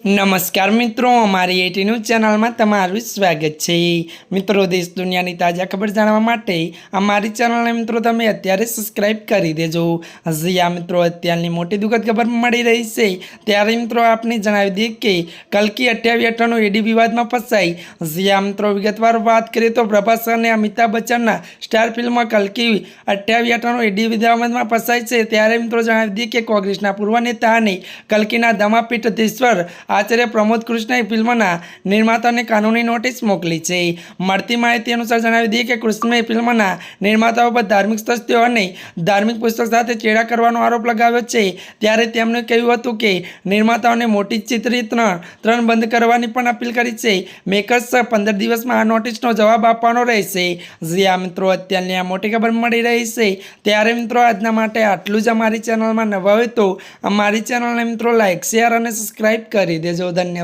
नमस्कार मित्रों, अमारी एटी न्यूज चैनल में तमारुं स्वागत है। मित्रों, देश दुनिया की ताजा खबर जाणवा माटे अमारी चैनल ने मित्रों तमे अत्यारे सब्सक्राइब करी देजो। हजी आ मित्रों अत्याરની મોટી દુઃખદ ખબર મળી રહી છે ત્યારે મિત્રો આપને જણાવી દઈએ કે કલ્કી 28 એડી વિવાદમાં ફસાઈ। હજી આ મિત્રો વિગતવાર વાત કરીએ તો પ્રભાસ અને અમિતાભ બચ્ચનના સ્ટાર ફિલ્મ કલ્કી 28 એડી વિવાદમાં ફસાઈ છે ત્યારે મિત્રો જણાવી દઈએ કે કોંગ્રેસના પૂર્વ નેતા અને કલ્કીના ધમાપીઠધીશ્વર आचार्य प्रमोद कृष्ण फिल्मना निर्माता ने कानूनी नोटिस मोकली है। મળતી માહિતી अनुसार જણાવી દઈએ કે કૃષ્ણે ફિલ્મના નિર્માતાઓ પર ધાર્મિક તથ્યો અને ધાર્મિક પુસ્તક સાથે ચેડા કરવાનો આરોપ લગાવ્યો છે ત્યારે તેમણે કહ્યું હતું કે નિર્માતાઓને મોટી ચિત્રણ બંધ કરવાની પણ અપીલ કરી છે। મેકર્સ 15 દિવસમાં આ નોટિસનો જવાબ આપવાનો રહેશે। જી આ મિત્રો અત્યારની આ મોટી ખબર મળી રહી છે ત્યારે મિત્રો આજના માટે આટલું જ। અમારી ચેનલમાં નવા હોય તો અમારી ચેનલને મિત્રો લાઈક શેર અને સબસ્ક્રાઇબ કરી દેજો। धन्यवाद।